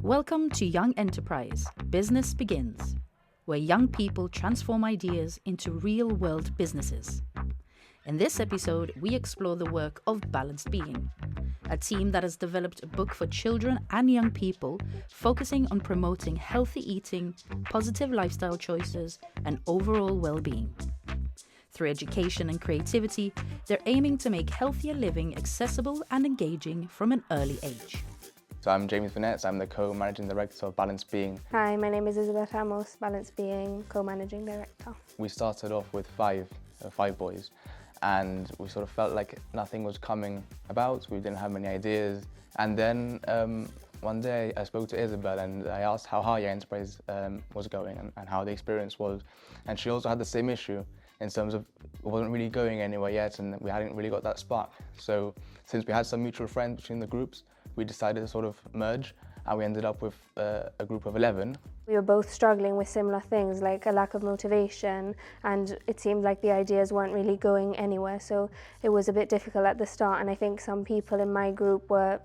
Welcome to Young Enterprise, Business Begins, where young people transform ideas into real-world businesses. In this episode, we explore the work of Balanced Being, a team that has developed a book for children and young people focusing on promoting healthy eating, positive lifestyle choices, and overall well-being. Through education and creativity, they're aiming to make healthier living accessible and engaging from an early age. So I'm James Vanetz, I'm the co-managing director of Balanced Being. Hi, my name is Isabel Ramos, Balanced Being co-managing director. We started off with five boys, and we sort of felt like nothing was coming about. We didn't have many ideas. And then one day I spoke to Isabel and I asked how her Young Enterprise was going and how the experience was. And she also had the same issue in terms of it wasn't really going anywhere yet and we hadn't really got that spark. So since we had some mutual friends between the groups, we decided to sort of merge, and we ended up with a group of 11. We were both struggling with similar things, like a lack of motivation, and it seemed like the ideas weren't really going anywhere, so it was a bit difficult at the start. And I think some people in my group were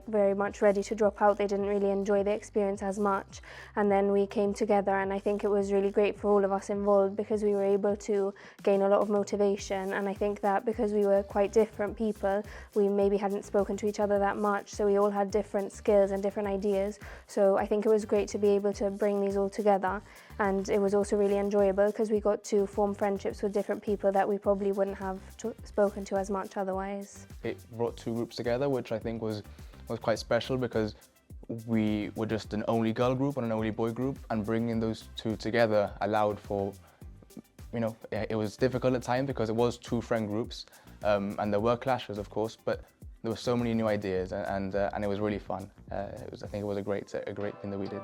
very much ready to drop out. They didn't really enjoy the experience as much, and then we came together, and I think it was really great for all of us involved because we were able to gain a lot of motivation. And I think that because we were quite different people, we maybe hadn't spoken to each other that much, so we all had different skills and different ideas. So I think it was great to be able to bring these all together, and it was also really enjoyable because we got to form friendships with different people that we probably wouldn't have spoken to as much otherwise. It brought two groups together, which I think was quite special because we were just an only girl group and an only boy group, and bringing those two together allowed for, it was difficult at times because it was two friend groups and there were clashes, of course, but there were so many new ideas and it was really fun. I think it was a great thing that we did.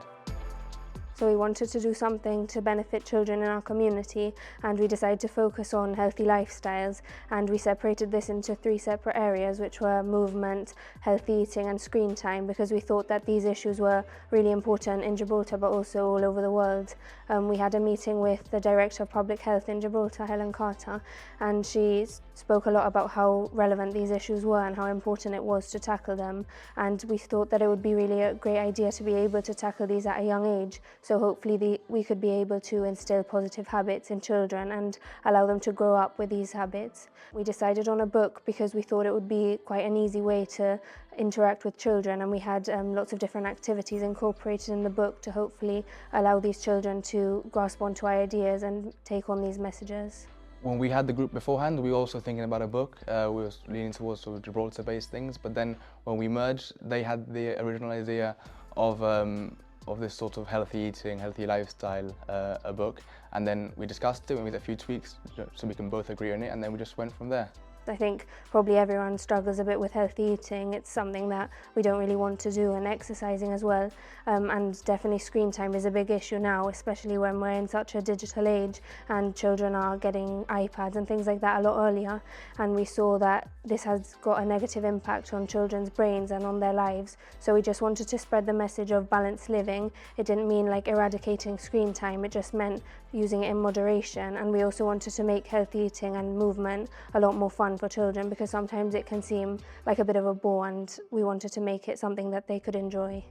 So we wanted to do something to benefit children in our community, and we decided to focus on healthy lifestyles, and we separated this into 3 separate areas, which were movement, healthy eating and screen time, because we thought that these issues were really important in Gibraltar but also all over the world. We had a meeting with the Director of Public Health in Gibraltar, Helen Carter, and she spoke a lot about how relevant these issues were and how important it was to tackle them, and we thought that it would be really a great idea to be able to tackle these at a young age. So hopefully we could be able to instill positive habits in children and allow them to grow up with these habits. We decided on a book because we thought it would be quite an easy way to interact with children, and we had lots of different activities incorporated in the book to hopefully allow these children to grasp onto our ideas and take on these messages. When we had the group beforehand, we were also thinking about a book. We were leaning towards sort of Gibraltar-based things, but then when we merged, they had the original idea of this sort of healthy eating, healthy lifestyle, a book, and then we discussed it and we did a few tweaks so we can both agree on it, and then we just went from there. I think probably everyone struggles a bit with healthy eating. It's something that we don't really want to do, and exercising as well. And definitely screen time is a big issue now, especially when we're in such a digital age and children are getting iPads and things like that a lot earlier. And we saw that this has got a negative impact on children's brains and on their lives. So we just wanted to spread the message of balanced living. It didn't mean like eradicating screen time, it just meant using it in moderation. And we also wanted to make healthy eating and movement a lot more fun for children, because sometimes it can seem like a bit of a bore, and we wanted to make it something that they could enjoy.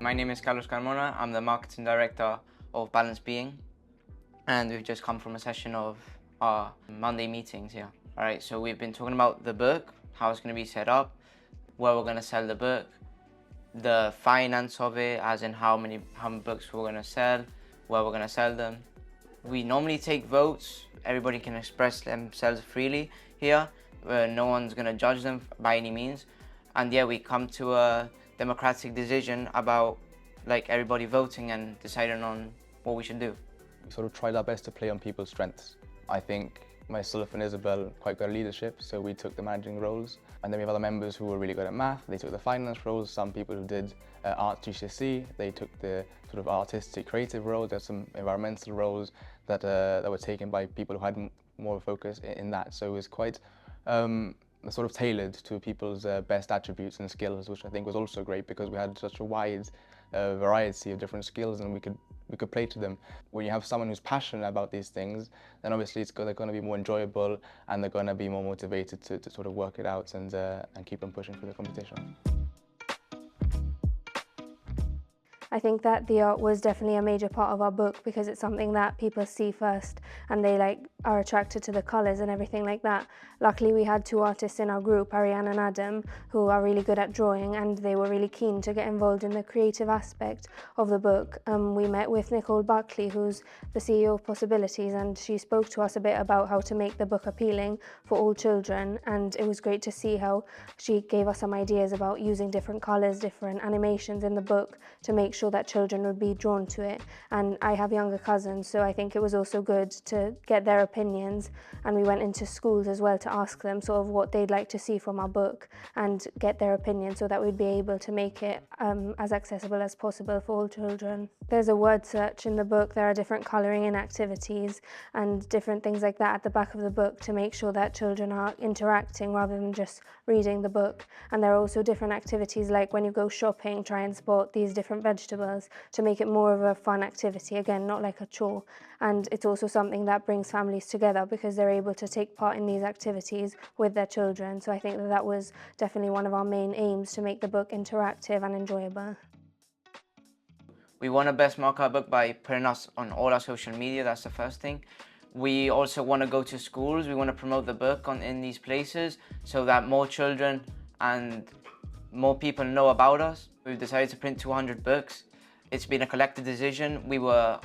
My name is Carlos Carmona. I'm the marketing director of Balanced Being, and we've just come from a session of our Monday meetings here. All right, so we've been talking about the book, how it's going to be set up, where we're going to sell the book, the finance of it, as in how many books we're going to sell, where we're going to sell them. We normally take votes. Everybody can express themselves freely here. No one's going to judge them by any means. And yeah, we come to a democratic decision about everybody voting and deciding on what we should do. We sort of tried our best to play on people's strengths. I think myself and Isabel quite good at leadership, so we took the managing roles. And then we have other members who were really good at math. They took the finance roles. Some people who did art GCSE, they took the sort of artistic creative roles. There's some environmental roles that were taken by people who had more focus in that. So it was quite sort of tailored to people's best attributes and skills, which I think was also great because we had such a wide variety of different skills, and we could play to them. When you have someone who's passionate about these things, then obviously they're going to be more enjoyable, and they're going to be more motivated to sort of work it out and keep on pushing for the competition. I think that the art was definitely a major part of our book because it's something that people see first and they are attracted to the colours and everything like that. Luckily we had two artists in our group, Ariane and Adam, who are really good at drawing, and they were really keen to get involved in the creative aspect of the book. We met with Nicole Buckley, who's the CEO of Possibilities, and she spoke to us a bit about how to make the book appealing for all children, and it was great to see how she gave us some ideas about using different colours, different animations in the book to make sure that children would be drawn to it. And I have younger cousins, so I think it was also good to get their opinions, and we went into schools as well to ask them sort of what they'd like to see from our book and get their opinion so that we'd be able to make it as accessible as possible for all children. There's a word search in the book, there are different colouring and activities and different things like that at the back of the book to make sure that children are interacting rather than just reading the book. And there are also different activities, like when you go shopping, try and spot these different vegetables to make it more of a fun activity, again, not like a chore. And it's also something that brings families together because they're able to take part in these activities with their children. So I think that was definitely one of our main aims, to make the book interactive and enjoyable. We want to best mark our book by putting us on all our social media. That's the first thing. We also want to go to schools. We want to promote the book in these places so that more children and more people know about us. We've decided to print 200 books. It's been a collective decision. We were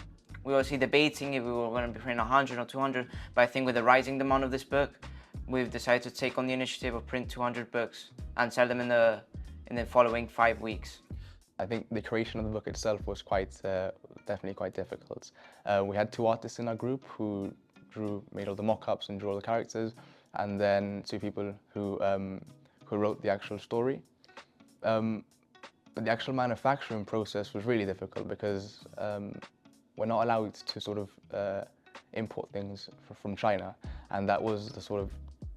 obviously debating if we were going to be printing 100 or 200, but I think with the rising demand of this book, we've decided to take on the initiative of print 200 books and sell them in the following 5 weeks. I think the creation of the book itself was definitely quite difficult. We had two artists in our group who made all the mock-ups and drew all the characters, and then two people who wrote the actual story. But the actual manufacturing process was really difficult because we're not allowed to sort of import things from China, and that was the sort of,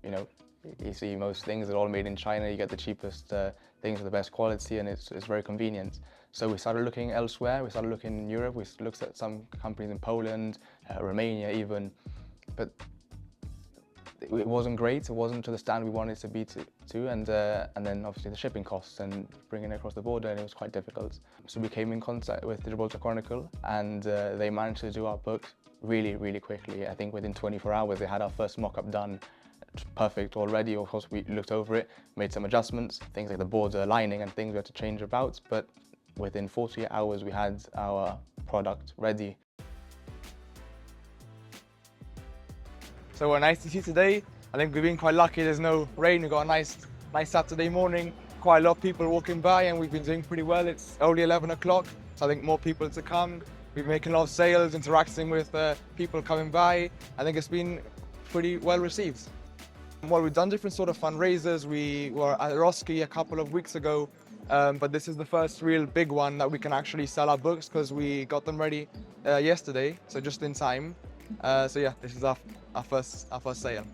you see most things are all made in China. You get the cheapest things with the best quality, and it's very convenient. So we started looking elsewhere. We started looking in Europe. We looked at some companies in Poland, Romania even, but it wasn't great. It wasn't to the standard we wanted it to be and then obviously the shipping costs and bringing it across the border, and it was quite difficult. So we came in contact with the Gibraltar Chronicle, and they managed to do our book really, really quickly. I think within 24 hours they had our first mock-up done. Perfect already. Of course, we looked over it, made some adjustments, things like the border lining and things we had to change about, but within 48 hours we had our product ready. So we're nice to see today. I think we've been quite lucky. There's no rain. We've got a nice Saturday morning. Quite a lot of people walking by, and we've been doing pretty well. It's only 11 o'clock, so I think more people to come. We've been making a lot of sales, interacting with people coming by. I think it's been pretty well received. Well, we've done different sort of fundraisers. We were at Roski a couple of weeks ago, but this is the first real big one that we can actually sell our books because we got them ready yesterday, so just in time. So yeah, this is our first sale.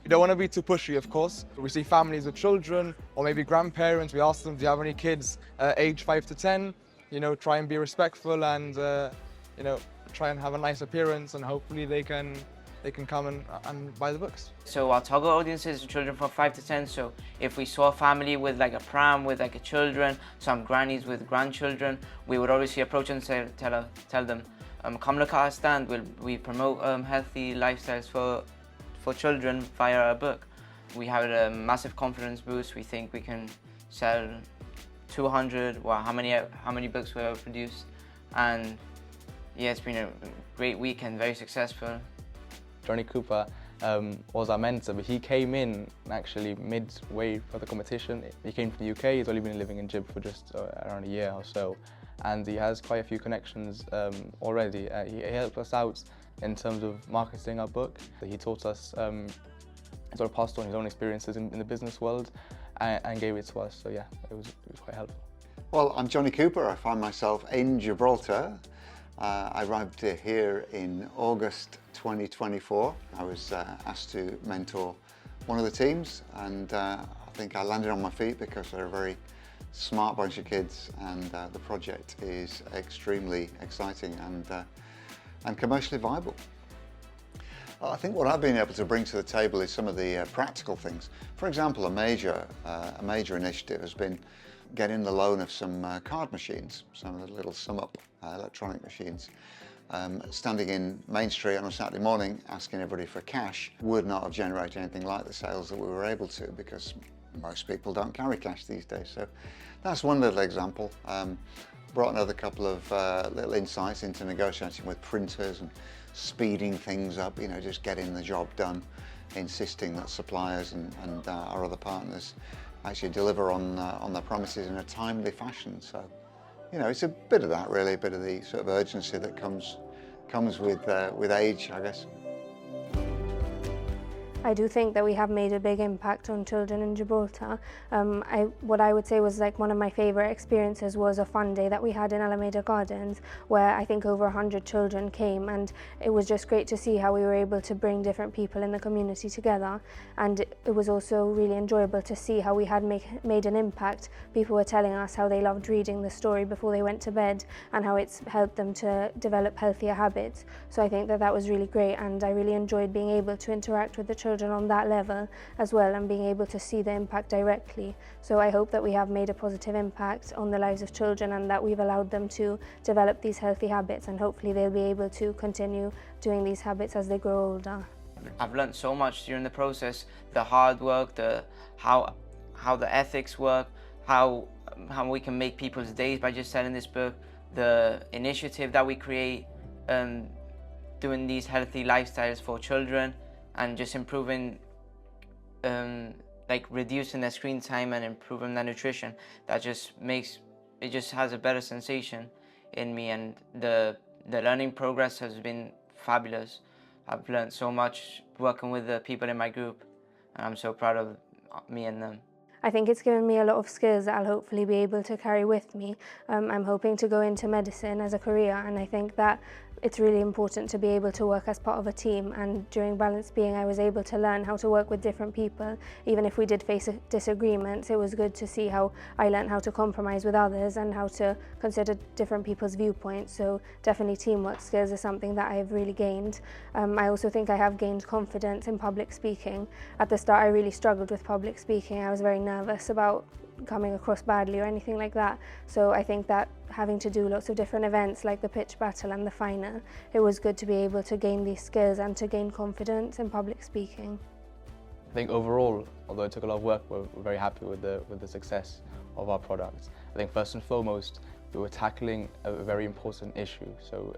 You don't want to be too pushy, of course. We see families with children or maybe grandparents. We ask them, do you have any kids age 5 to 10? Try and be respectful and try and have a nice appearance, and hopefully they can come and buy the books. So our target audience is children from 5 to 10. So if we saw a family with like a pram with like a children, some grannies with grandchildren, we would obviously approach and tell them, come look at our stand. We promote healthy lifestyles for children via our book. We have a massive confidence boost. We think we can sell 200. Well, how many books we have produced, and yeah, it's been a great weekend, very successful. Johnny Cooper was our mentor, but he came in actually midway for the competition. He came from the UK. He's only been living in Gib for just around a year or so, and he has quite a few connections already. He helped us out in terms of marketing our book. He taught us, he sort of passed on his own experiences in the business world and gave it to us. So yeah, it was quite helpful. Well, I'm Johnny Cooper. I find myself in Gibraltar. I arrived here in August 2024. I was asked to mentor one of the teams, and I think I landed on my feet because they're a very smart bunch of kids, and the project is extremely exciting and commercially viable. I think what I've been able to bring to the table is some of the practical things. For example, a major initiative has been getting the loan of some card machines, some of the little sum-up electronic machines. Standing in Main Street on a Saturday morning asking everybody for cash would not have generated anything like the sales that we were able to, because most people don't carry cash these days. So that's one little example. Brought another couple of little insights into negotiating with printers and speeding things up, you know, just getting the job done, insisting that suppliers and our other partners actually deliver on their promises in a timely fashion. So, you know, it's a bit of that really, a bit of the sort of urgency that comes with age, I guess. I do think that we have made a big impact on children in Gibraltar. What I would say was like one of my favourite experiences was a fun day that we had in Alameda Gardens, where I think over 100 children came, and it was just great to see how we were able to bring different people in the community together. And it was also really enjoyable to see how we had made an impact. People were telling us how they loved reading the story before they went to bed and how it's helped them to develop healthier habits. So I think that that was really great, and I really enjoyed being able to interact with the children on that level as well, and being able to see the impact directly. So I hope that we have made a positive impact on the lives of children, and that we've allowed them to develop these healthy habits, and hopefully they'll be able to continue doing these habits as they grow older. I've learned so much during the process, the hard work, how the ethics work, how we can make people's days by just selling this book, the initiative that we create, doing these healthy lifestyles for children, and just improving, like reducing their screen time and improving their nutrition. That just has a better sensation in me, and the learning progress has been fabulous. I've learned so much working with the people in my group, and I'm so proud of me and them. I think it's given me a lot of skills that I'll hopefully be able to carry with me. I'm hoping to go into medicine as a career, and I think that it's really important to be able to work as part of a team, and during Balanced Being I was able to learn how to work with different people. Even if we did face disagreements, it was good to see how I learned how to compromise with others and how to consider different people's viewpoints. So definitely teamwork skills is something that I've really gained. I also think I have gained confidence in public speaking. At the start I really struggled with public speaking. I was very nervous about coming across badly or anything like that. So I think that having to do lots of different events like the pitch battle and the final, it was good to be able to gain these skills and to gain confidence in public speaking. I think overall, although it took a lot of work, we're very happy with the success of our product. I think first and foremost, we were tackling a very important issue. So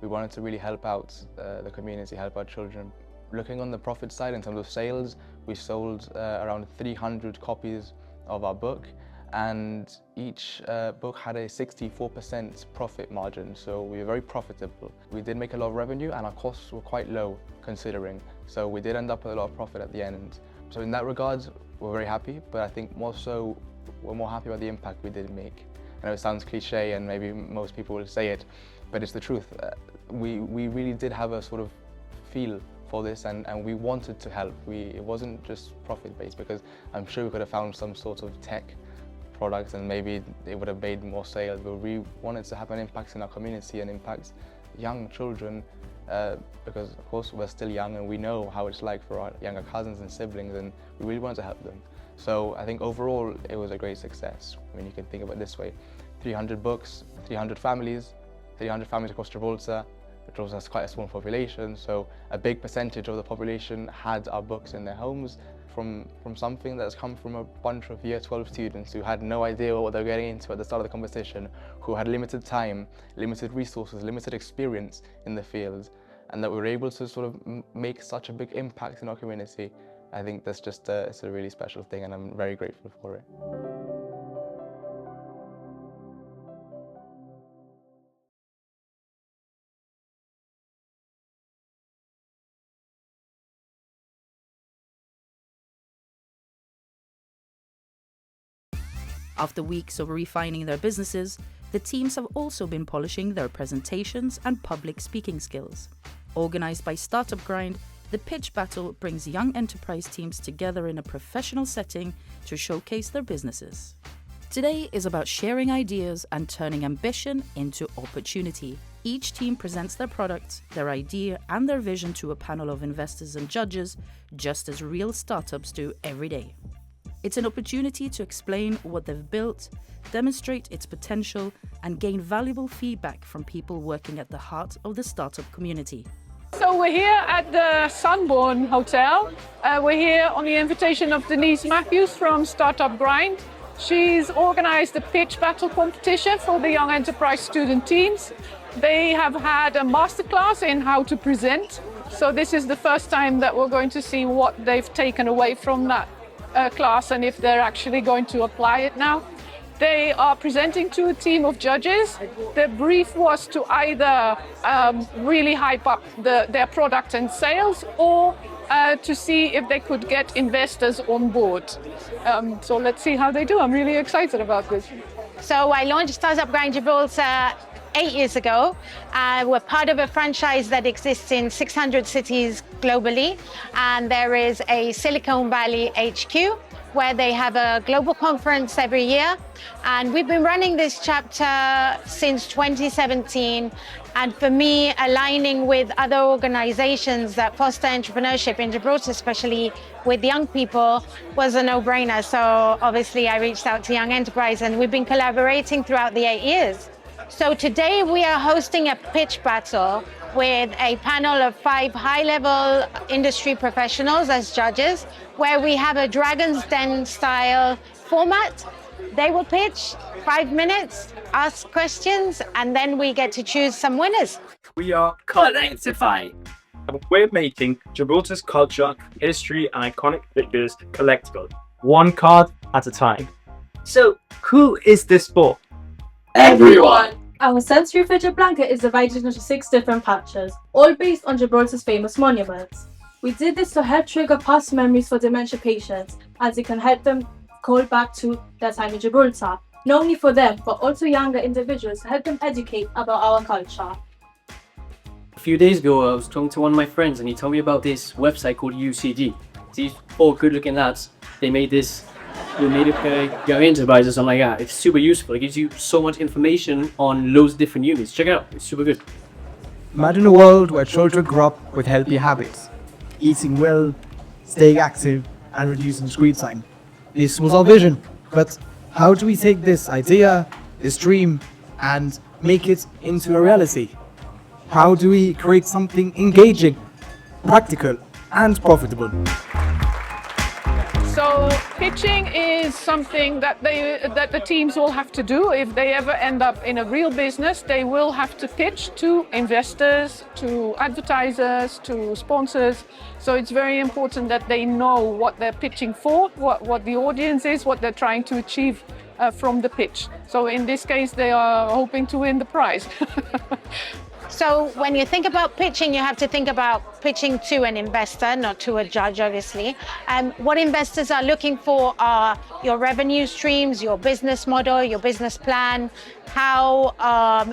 we wanted to really help out the community, help our children. Looking on the profit side in terms of sales, we sold around 300 copies of our book, and each book had a 64% profit margin, so we were very profitable. We did make a lot of revenue, and our costs were quite low considering, so we did end up with a lot of profit at the end. So in that regard, we're very happy, but I think more so, we're more happy about the impact we did make. I know it sounds cliche, and maybe most people will say it, but it's the truth. We really did have a sort of feel for this, and we wanted to help. It wasn't just profit-based, because I'm sure we could have found some sort of tech product and maybe it would have made more sales, but we wanted to have an impact in our community and impact young children, because of course we're still young and we know how it's like for our younger cousins and siblings, and we really wanted to help them. So I think overall it was a great success. I mean, you can think about it this way: 300 books, 300 families across Gibraltar. Gibraltar has quite a small population, so a big percentage of the population had our books in their homes, from something that's come from a bunch of Year 12 students who had no idea what they were getting into at the start of the competition, who had limited time, limited resources, limited experience in the field, and that we were able to sort of make such a big impact in our community. I think that's just it's a really special thing, and I'm very grateful for it. After weeks of refining their businesses, the teams have also been polishing their presentations and public speaking skills. Organised by Startup Grind, the pitch battle brings young enterprise teams together in a professional setting to showcase their businesses. Today is about sharing ideas and turning ambition into opportunity. Each team presents their product, their idea, and their vision to a panel of investors and judges, just as real startups do every day. It's an opportunity to explain what they've built, demonstrate its potential, and gain valuable feedback from people working at the heart of the startup community. So we're here at the Sunborn Hotel. We're here on the invitation of Denise Matthews from Startup Grind. She's organized a pitch battle competition for the young enterprise student teams. They have had a masterclass in how to present. So this is the first time that we're going to see what they've taken away from that class and if they're actually going to apply it now. They are presenting to a team of judges. The brief was to either really hype up their product and sales, or to see if they could get investors on board. So let's see how they do. I'm really excited about this. So I launched Startup Grind Gibraltar 8 years ago. We're part of a franchise that exists in 600 cities globally, and there is a Silicon Valley HQ where they have a global conference every year. And we've been running this chapter since 2017. And for me, aligning with other organizations that foster entrepreneurship in Gibraltar, especially with young people, was a no-brainer. So obviously I reached out to Young Enterprise, and we've been collaborating throughout the 8 years. So today we are hosting a pitch battle with a panel of 5 high-level industry professionals as judges, where we have a Dragon's Den style format. They will pitch 5 minutes, ask questions, and then we get to choose some winners. We are Collectivy. We're making Gibraltar's culture, history, and iconic figures collectible, one card at a time. So, who is this for? Everyone! Our sensory fidget blanket is divided into 6 different patches, all based on Gibraltar's famous monuments. We did this to help trigger past memories for dementia patients, as it can help them call back to their time in Gibraltar, not only for them, but also younger individuals to help them educate about our culture. A few days ago, I was talking to one of my friends and he told me about this website called UCG. These 4 good-looking lads, they made this. We made it for young enterprises or something like that. It's super useful. It gives you so much information on loads of different units. Check it out. It's super good. Imagine a world where children grow up with healthy habits, eating well, staying active, and reducing screen time. This was our vision, but how do we take this idea, this dream, and make it into a reality? How do we create something engaging, practical, and profitable? So pitching is something that the teams will have to do. If they ever end up in a real business, they will have to pitch to investors, to advertisers, to sponsors. So it's very important that they know what they're pitching for, what the audience is, what they're trying to achieve from the pitch. So in this case, they are hoping to win the prize. So when you think about pitching, you have to think about pitching to an investor, not to a judge, obviously. What investors are looking for are your revenue streams, your business model, your business plan, how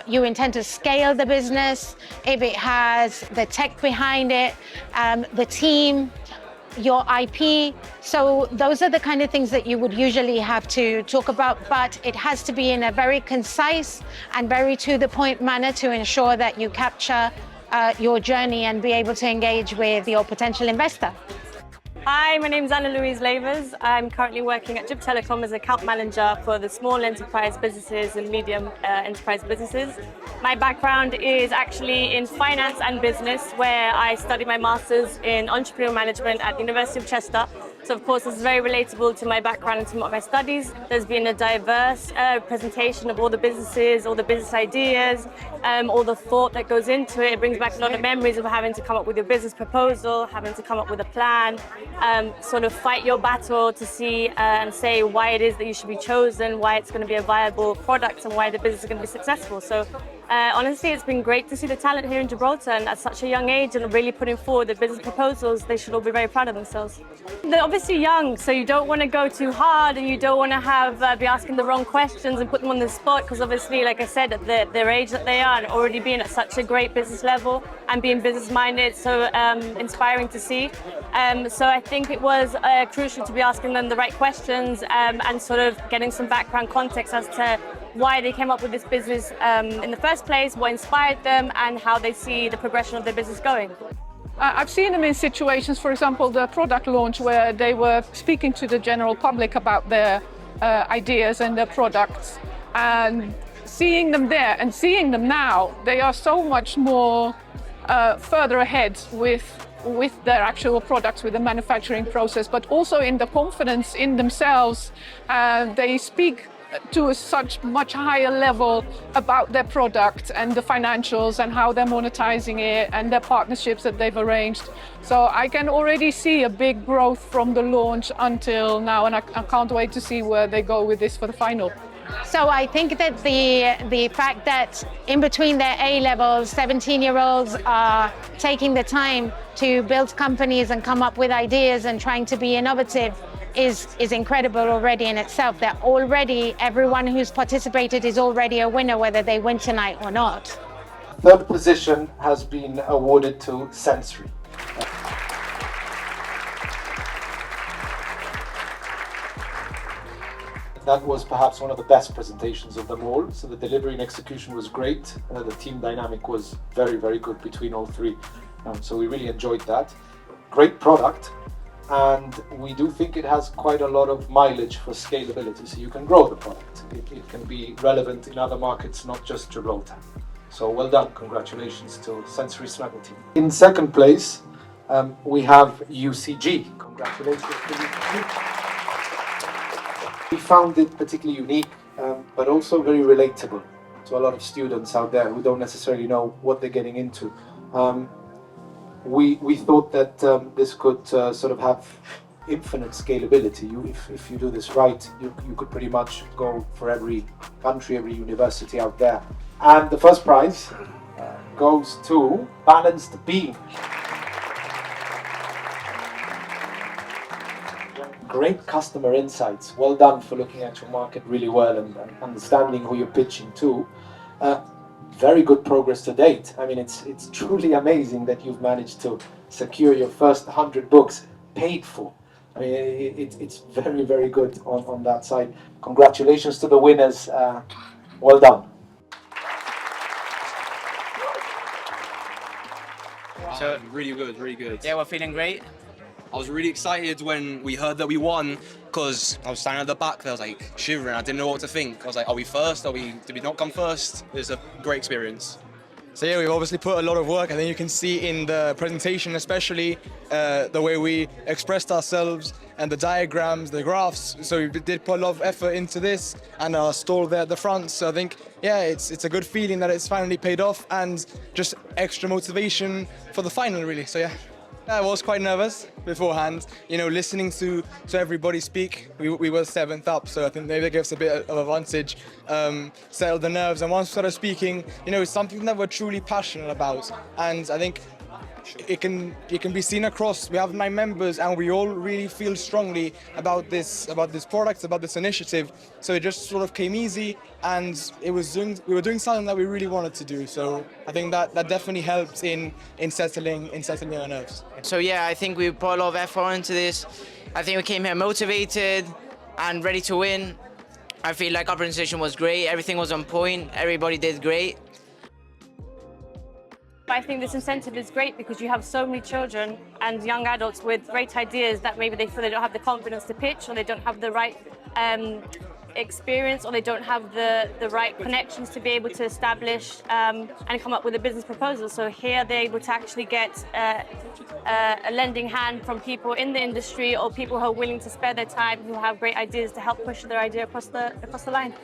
you intend to scale the business, if it has the tech behind it, the team, your IP. So those are the kind of things that you would usually have to talk about, but it has to be in a very concise and very to the point manner to ensure that you capture your journey and be able to engage with your potential investor. Hi, my name is Anna Louise Lavers. I'm currently working at Gib Telecom as account manager for the small enterprise businesses and medium enterprise businesses. My background is actually in finance and business, where I studied my master's in entrepreneurial management at the University of Chester. So of course, this is very relatable to my background and to my studies. There's been a diverse presentation of all the businesses, all the business ideas, all the thought that goes into it. It brings back a lot of memories of having to come up with your business proposal, having to come up with a plan, sort of fight your battle to see and say why it is that you should be chosen, why it's going to be a viable product, and why the business is going to be successful. So Honestly, it's been great to see the talent here in Gibraltar, and at such a young age and really putting forward the business proposals. They should all be very proud of themselves. They're obviously young, so you don't want to go too hard, and you don't want to be asking the wrong questions and put them on the spot, because obviously, like I said, at their age that they are and already being at such a great business level and being business minded, so inspiring to see. So I think it was crucial to be asking them the right questions and sort of getting some background context as to why they came up with this business in the first place, what inspired them, and how they see the progression of their business going. I've seen them in situations, for example, the product launch, where they were speaking to the general public about their ideas and their products, and seeing them there and seeing them now, they are so much more further ahead with their actual products, with the manufacturing process, but also in the confidence in themselves. They speak to a such much higher level about their product and the financials and how they're monetizing it and their partnerships that they've arranged. So I can already see a big growth from the launch until now, and I can't wait to see where they go with this for the final. So I think that the fact that in between their A-levels, 17-year-olds are taking the time to build companies and come up with ideas and trying to be innovative is incredible already in itself. That already everyone who's participated is already a winner, whether they win tonight or not. Third position has been awarded to Sensory. That was perhaps one of the best presentations of them all. So the delivery and execution was great. The team dynamic was very, very good between all three. So we really enjoyed that. Great product. And we do think it has quite a lot of mileage for scalability. So you can grow the product. It can be relevant in other markets, not just Gibraltar. So well done. Congratulations to Sensory Snuggle team. In second place, we have UCG. Congratulations to UCG. We found it particularly unique, but also very relatable to a lot of students out there who don't necessarily know what they're getting into. We thought that this could sort of have infinite scalability. If you do this right, you could pretty much go for every country, every university out there. And the first prize goes to Balanced Being. Great customer insights. Well done for looking at your market really well and understanding who you're pitching to. Very good progress to date. I mean, it's truly amazing that you've managed to secure your first 100 books paid for. I mean, it's very, very good on that side. Congratulations to the winners. Well done. So really good, really good. Yeah, we're feeling great. I was really excited when we heard that we won, because I was standing at the back there, I was like shivering, I didn't know what to think. I was like, are we first? Did we not come first? It was a great experience. So yeah, we've obviously put a lot of work. I think you can see in the presentation, especially the way we expressed ourselves and the diagrams, the graphs. So we did put a lot of effort into this, and our stall there at the front. So I think, yeah, it's a good feeling that it's finally paid off, and just extra motivation for the final, really. So yeah. I was quite nervous beforehand, you know, listening to everybody speak. We were 7th up, so I think maybe that gives us a bit of advantage, settled the nerves. And once we started speaking, you know, it's something that we're truly passionate about. And I think it can be seen across. We have 9 members, and we all really feel strongly about this product, about this initiative. So it just sort of came easy, and we were doing something that we really wanted to do. So I think that definitely helped in settling our nerves. So yeah, I think we put a lot of effort into this. I think we came here motivated and ready to win. I feel like our presentation was great. Everything was on point. Everybody did great. I think this incentive is great because you have so many children and young adults with great ideas that maybe they feel they don't have the confidence to pitch, or they don't have the right experience, or they don't have the right connections to be able to establish and come up with a business proposal. So here they're able to actually get a lending hand from people in the industry, or people who are willing to spare their time, who have great ideas to help push their idea across the line.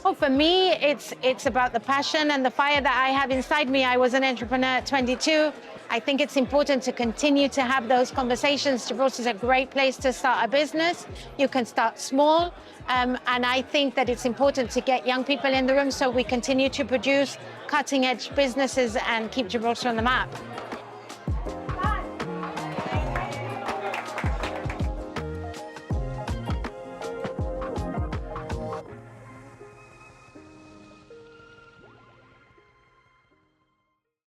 Oh, for me, it's about the passion and the fire that I have inside me. I was an entrepreneur at 22. I think it's important to continue to have those conversations. Gibraltar is a great place to start a business. You can start small. And I think that it's important to get young people in the room so we continue to produce cutting edge businesses and keep Gibraltar on the map.